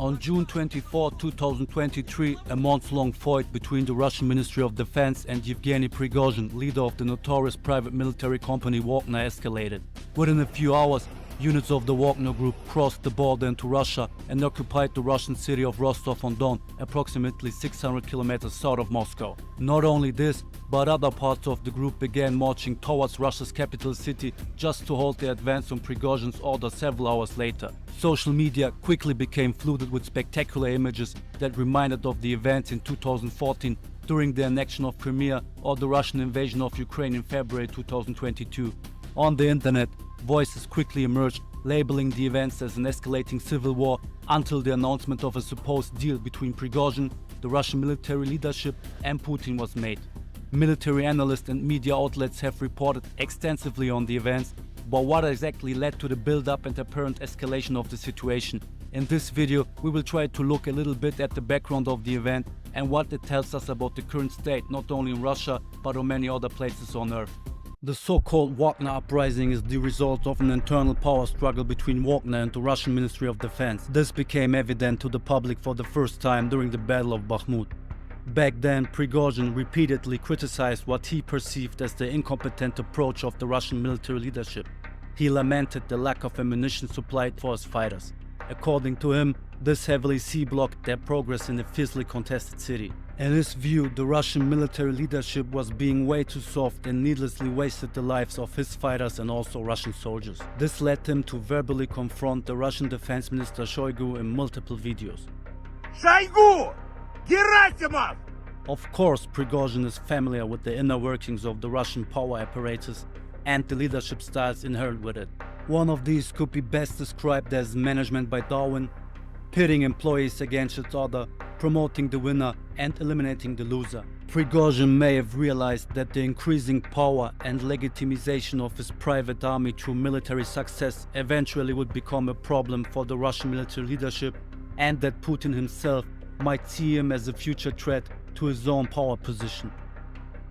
On June 24, 2023, a month-long fight between the Russian Ministry of Defense and Yevgeny Prigozhin, leader of the notorious private military company Wagner, escalated. Within a few hours, units of the Wagner group crossed the border into Russia and occupied the Russian city of Rostov-on-Don, approximately 600 kilometers south of Moscow. Not only this, but other parts of the group began marching towards Russia's capital city just to halt their advance on Prigozhin's order several hours later. Social media quickly became flooded with spectacular images that reminded of the events in 2014 during the annexion of Crimea or the Russian invasion of Ukraine in February 2022. On the internet, voices quickly emerged, labeling the events as an escalating civil war until the announcement of a supposed deal between Prigozhin, the Russian military leadership, and Putin was made. Military analysts and media outlets have reported extensively on the events, but what exactly led to the build-up and apparent escalation of the situation? In this video, we will try to look a little bit at the background of the event and what it tells us about the current state, not only in Russia, but on many other places on Earth. The so-called Wagner uprising is the result of an internal power struggle between Wagner and the Russian Ministry of Defense. This became evident to the public for the first time during the Battle of Bakhmut. Back then, Prigozhin repeatedly criticized what he perceived as the incompetent approach of the Russian military leadership. He lamented the lack of ammunition supplied for his fighters. According to him, this heavily C-blocked their progress in the fiercely contested city. In his view, the Russian military leadership was being way too soft and needlessly wasted the lives of his fighters and also Russian soldiers. This led him to verbally confront the Russian Defense Minister Shoigu in multiple videos. Shoigu! Gerasimov! Of course, Prigozhin is familiar with the inner workings of the Russian power apparatus and the leadership styles inherent with it. One of these could be best described as management by Darwin, pitting employees against each other, promoting the winner and eliminating the loser. Prigozhin may have realized that the increasing power and legitimization of his private army through military success eventually would become a problem for the Russian military leadership, and that Putin himself might see him as a future threat to his own power position.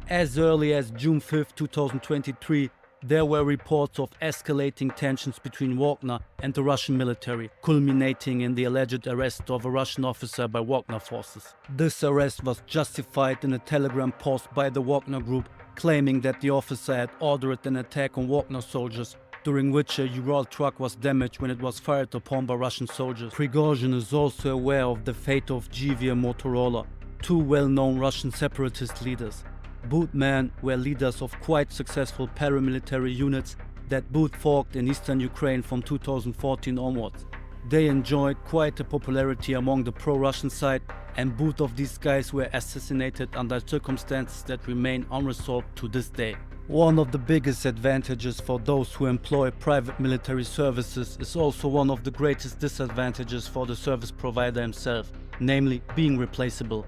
As early as June 5, 2023, there were reports of escalating tensions between Wagner and the Russian military, culminating in the alleged arrest of a Russian officer by Wagner forces. This arrest was justified in a telegram post by the Wagner group, claiming that the officer had ordered an attack on Wagner soldiers, during which a Ural truck was damaged when it was fired upon by Russian soldiers. Prigozhin is also aware of the fate of GV and Motorola, two well-known Russian separatist leaders. Both men were leaders of quite successful paramilitary units that both fought in eastern Ukraine from 2014 onwards. They enjoyed quite a popularity among the pro-Russian side, and both of these guys were assassinated under circumstances that remain unresolved to this day. One of the biggest advantages for those who employ private military services is also one of the greatest disadvantages for the service provider himself, namely being replaceable.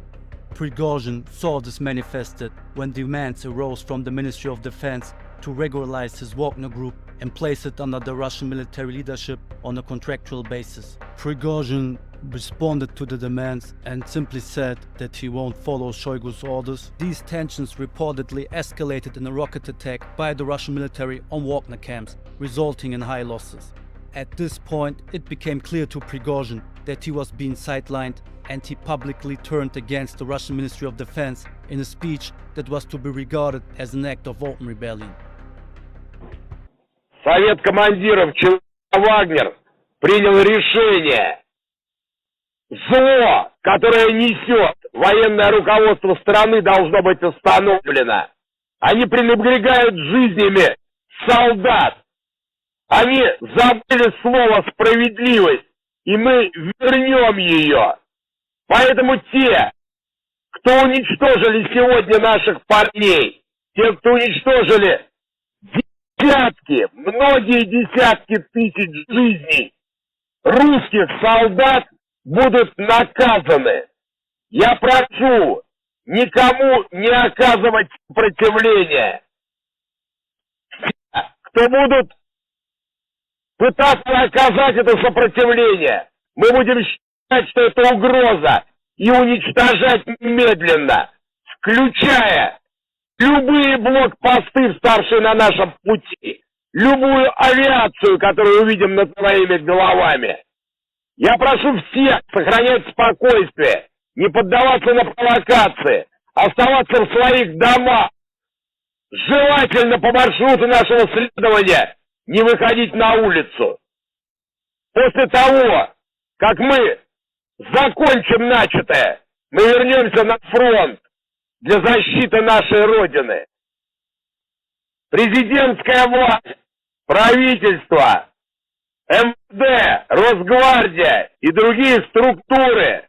Prigozhin saw this manifested when demands arose from the Ministry of Defense to regularize his Wagner group and place it under the Russian military leadership on a contractual basis. Prigozhin responded to the demands and simply said that he won't follow Shoigu's orders. These tensions reportedly escalated in a rocket attack by the Russian military on Wagner camps, resulting in high losses. At this point, it became clear to Prigozhin that he was being sidelined, and he publicly turned against the Russian Ministry of Defense in a speech that was to be regarded as an act of open rebellion. Совет командиров ЧВК «Вагнер» принял решение. Зло, которое несет военное руководство страны, должно быть остановлено. Они пренебрегают жизнями солдат. Они забыли слово «справедливость», и мы вернем ее. Поэтому те, кто уничтожили сегодня наших парней, те, кто уничтожили десятки, многие десятки тысяч жизней русских солдат, будут наказаны. Я прошу никому не оказывать сопротивления. Все, кто будут пытаться оказать это сопротивление, мы будем считать, что это угроза, и уничтожать немедленно, включая любые блокпосты, вставшие на нашем пути, любую авиацию, которую увидим над своими головами. Я прошу всех сохранять спокойствие, не поддаваться на провокации, оставаться в своих домах. Желательно по маршруту нашего следования не выходить на улицу. После того, как мы закончим начатое, мы вернемся на фронт для защиты нашей Родины. Президентская власть, правительство, МВД, Росгвардия и другие структуры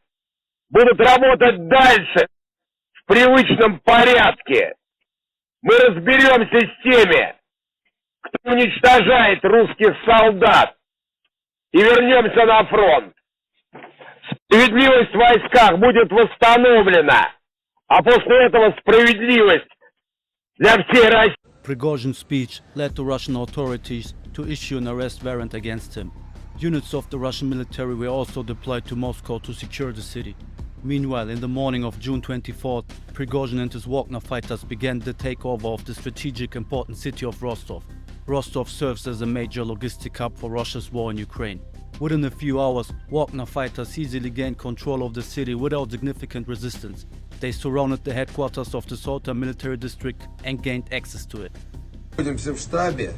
будут работать дальше в привычном порядке. Мы разберемся с теми, кто уничтожает русских солдат, и вернемся на фронт. Справедливость в войсках будет восстановлена, а после этого справедливость для всей России. Prigozhin's speech led the Russian authorities to issue an arrest warrant against him. Units of the Russian military were also deployed to Moscow to secure the city. Meanwhile, in the morning of June 24th, Prigozhin and his Wagner fighters began the takeover of the strategic important city of Rostov. Rostov serves as a major logistic hub for Russia's war in Ukraine. Within a few hours, Wagner fighters easily gained control of the city without significant resistance. They surrounded the headquarters of the Sota military district and gained access to it. Находимся в штабе,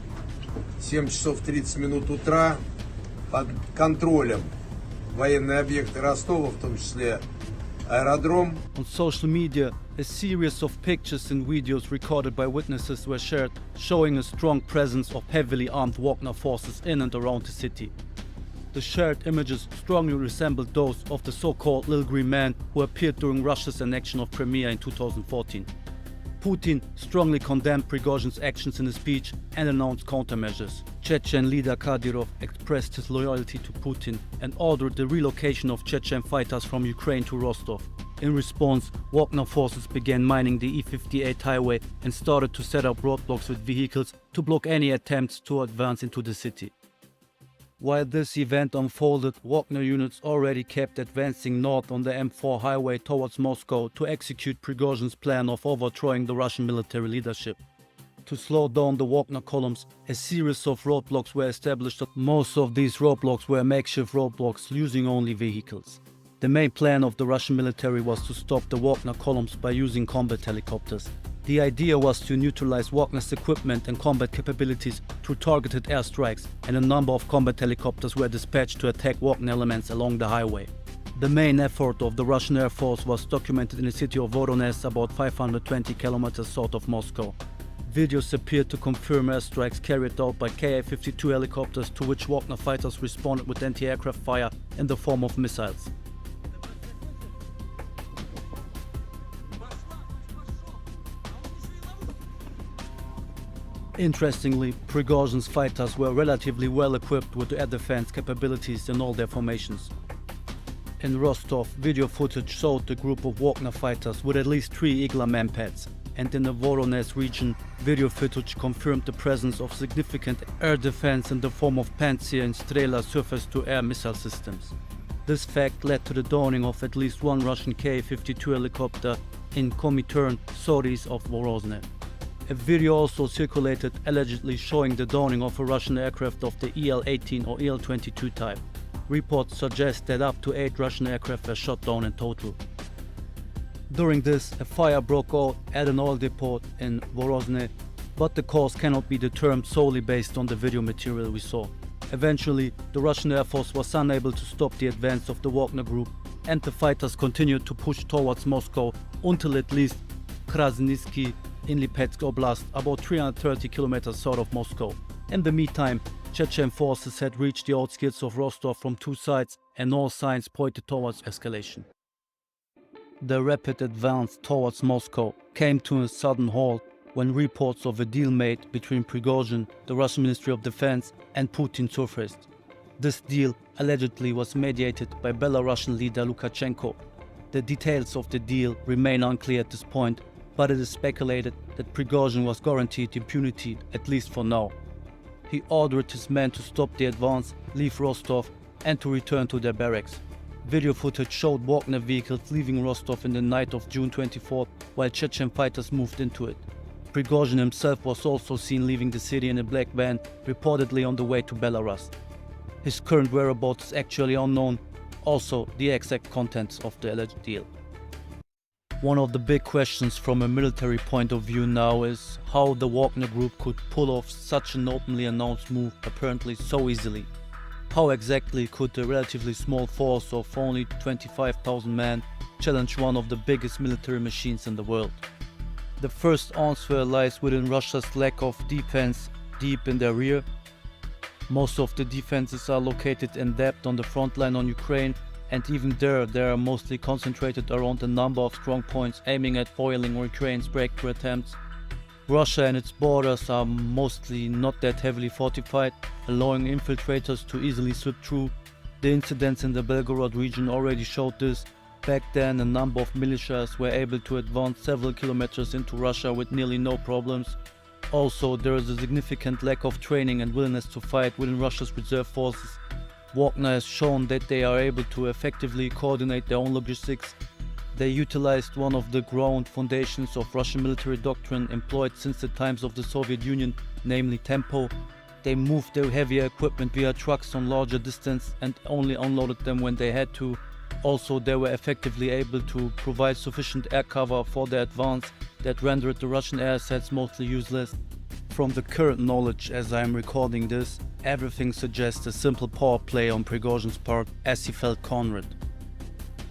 7 часов 30 минут утра, под контролем военные объекты Ростова, в том числе аэродром. On social media, a series of pictures and videos recorded by witnesses were shared, showing a strong presence of heavily armed Wagner forces in and around the city. The shared images strongly resembled those of the so-called Little Green Man who appeared during Russia's annexion of Crimea in 2014. Putin strongly condemned Prigozhin's actions in a speech and announced countermeasures. Chechen leader Kadyrov expressed his loyalty to Putin and ordered the relocation of Chechen fighters from Ukraine to Rostov. In response, Wagner forces began mining the E58 highway and started to set up roadblocks with vehicles to block any attempts to advance into the city. While this event unfolded, Wagner units already kept advancing north on the M4 highway towards Moscow to execute Prigozhin's plan of overthrowing the Russian military leadership. To slow down the Wagner columns, a series of roadblocks were established. Most of these roadblocks were makeshift roadblocks using only vehicles. The main plan of the Russian military was to stop the Wagner columns by using combat helicopters. The idea was to neutralize Wagner's equipment and combat capabilities through targeted airstrikes, and a number of combat helicopters were dispatched to attack Wagner elements along the highway. The main effort of the Russian Air Force was documented in the city of Voronezh, about 520 kilometers south of Moscow. Videos appeared to confirm airstrikes carried out by Ka-52 helicopters, to which Wagner fighters responded with anti-aircraft fire in the form of missiles. Interestingly, Prigozhin's fighters were relatively well equipped with air defense capabilities in all their formations. In Rostov, video footage showed the group of Wagner fighters with at least 3 Igla manpads, and in the Voronezh region, video footage confirmed the presence of significant air defense in the form of Pantsir and Strela surface-to-air missile systems. This fact led to the downing of at least one Russian Ka-52 helicopter in Komiturn, southeast of Voronezh. A video also circulated allegedly showing the downing of a Russian aircraft of the Il-18 or Il-22 type. Reports suggest that up to 8 Russian aircraft were shot down in total. During this, a fire broke out at an oil depot in Voronezh, but the cause cannot be determined solely based on the video material we saw. Eventually, the Russian Air Force was unable to stop the advance of the Wagner group, and the fighters continued to push towards Moscow until at least Krasnitsky in Lipetsk Oblast, about 330 kilometers south of Moscow. In the meantime, Chechen forces had reached the outskirts of Rostov from 2 sides, and all signs pointed towards escalation. The rapid advance towards Moscow came to a sudden halt when reports of a deal made between Prigozhin, the Russian Ministry of Defense, and Putin surfaced. This deal allegedly was mediated by Belarusian leader Lukashenko. The details of the deal remain unclear at this point, but it is speculated that Prigozhin was guaranteed impunity, at least for now. He ordered his men to stop the advance, leave Rostov, and to return to their barracks. Video footage showed Wagner vehicles leaving Rostov in the night of June 24th, while Chechen fighters moved into it. Prigozhin himself was also seen leaving the city in a black van, reportedly on the way to Belarus. His current whereabouts is actually unknown, also the exact contents of the alleged deal. One of the big questions from a military point of view now is how the Wagner group could pull off such an openly announced move apparently so easily. How exactly could a relatively small force of only 25,000 men challenge one of the biggest military machines in the world? The first answer lies within Russia's lack of defense deep in their rear. Most of the defenses are located in depth on the front line on Ukraine, and even there they are mostly concentrated around a number of strong points aiming at foiling Ukraine's breakthrough attempts. Russia and its borders are mostly not that heavily fortified, allowing infiltrators to easily slip through. The incidents in the Belgorod region already showed this. Back then, a number of militias were able to advance several kilometers into Russia with nearly no problems. Also, there is a significant lack of training and willingness to fight within Russia's reserve forces. Wagner has shown that they are able to effectively coordinate their own logistics. They utilized one of the ground foundations of Russian military doctrine employed since the times of the Soviet Union, namely tempo. They moved their heavier equipment via trucks on larger distance and only unloaded them when they had to. Also, they were effectively able to provide sufficient air cover for their advance that rendered the Russian air assets mostly useless. From the current knowledge as I am recording this, everything suggests a simple power play on Prigozhin's part as he felt cornered.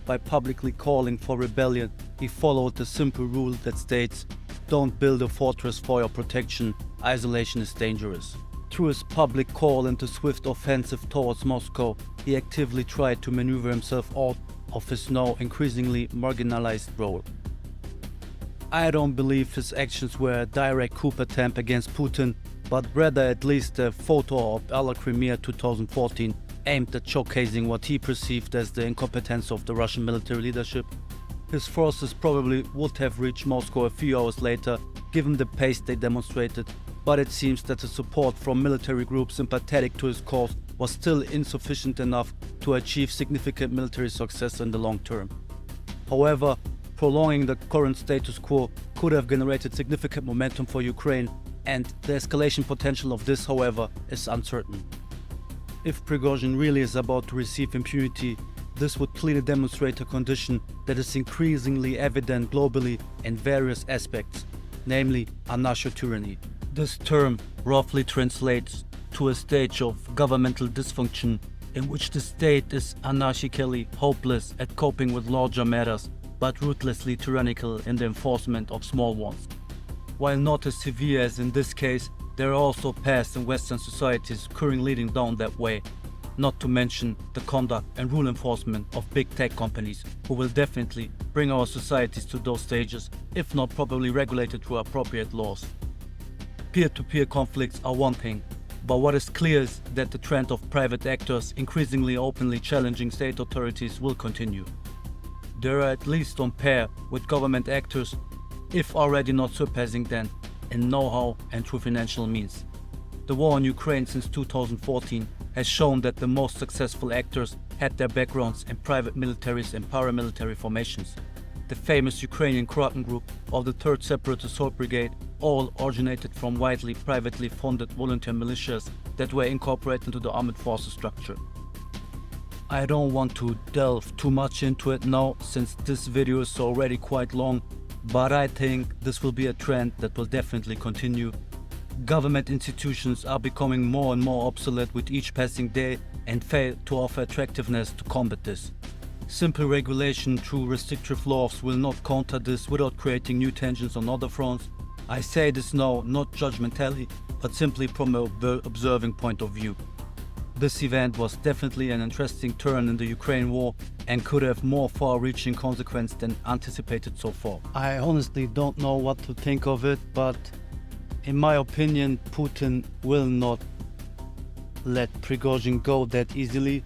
By publicly calling for rebellion, he followed the simple rule that states, "Don't build a fortress for your protection, isolation is dangerous." Through his public call and the swift offensive towards Moscow, he actively tried to maneuver himself out of his now increasingly marginalized role. I don't believe his actions were a direct coup attempt against Putin, but rather at least a photo of Ala Crimea 2014 aimed at showcasing what he perceived as the incompetence of the Russian military leadership. His forces probably would have reached Moscow a few hours later, given the pace they demonstrated, but it seems that the support from military groups sympathetic to his cause was still insufficient enough to achieve significant military success in the long term. However, prolonging the current status quo could have generated significant momentum for Ukraine, and the escalation potential of this, however, is uncertain. If Prigozhin really is about to receive impunity, this would clearly demonstrate a condition that is increasingly evident globally in various aspects, namely anarcho-tyranny. This term roughly translates to a stage of governmental dysfunction in which the state is anarchically hopeless at coping with larger matters, but ruthlessly tyrannical in the enforcement of small ones. While not as severe as in this case, there are also paths in Western societies currently leading down that way, not to mention the conduct and rule enforcement of big tech companies, who will definitely bring our societies to those stages, if not properly regulated through appropriate laws. Peer-to-peer conflicts are one thing, but what is clear is that the trend of private actors increasingly openly challenging state authorities will continue. They are at least on par with government actors, if already not surpassing them, in know-how and through financial means. The war in Ukraine since 2014 has shown that the most successful actors had their backgrounds in private militaries and paramilitary formations. The famous Ukrainian Kraken Group or the 3rd Separate Assault Brigade all originated from widely privately funded volunteer militias that were incorporated into the armed forces structure. I don't want to delve too much into it now, since this video is already quite long, but I think this will be a trend that will definitely continue. Government institutions are becoming more and more obsolete with each passing day and fail to offer attractiveness to combat this. Simple regulation through restrictive laws will not counter this without creating new tensions on other fronts. I say this now not judgmentally, but simply from an observing point of view. This event was definitely an interesting turn in the Ukraine war and could have more far-reaching consequences than anticipated so far. I honestly don't know what to think of it, but in my opinion, Putin will not let Prigozhin go that easily,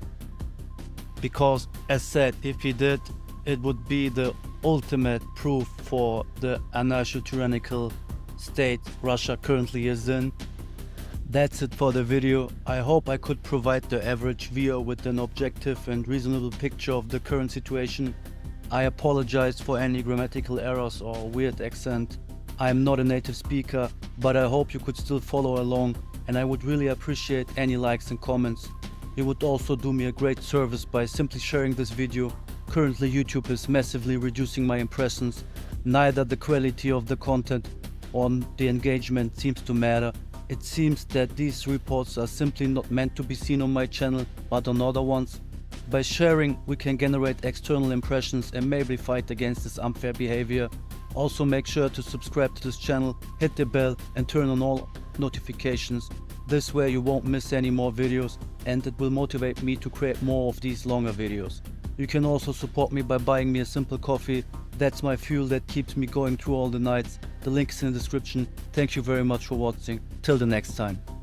because, as said, if he did, it would be the ultimate proof for the anarcho-tyrannical state Russia currently is in. That's it for the video. I hope I could provide the average viewer with an objective and reasonable picture of the current situation. I apologize for any grammatical errors or weird accent. I am not a native speaker, but I hope you could still follow along, and I would really appreciate any likes and comments. You would also do me a great service by simply sharing this video. Currently YouTube is massively reducing my impressions. Neither the quality of the content or the engagement seems to matter. It seems that these reports are simply not meant to be seen on my channel, but on other ones. By sharing, we can generate external impressions and maybe fight against this unfair behavior. Also make sure to subscribe to this channel, hit the bell and turn on all notifications. This way you won't miss any more videos and it will motivate me to create more of these longer videos. You can also support me by buying me a simple coffee. That's my fuel that keeps me going through all the nights. The link is in the description. Thank you very much for watching. Till the next time.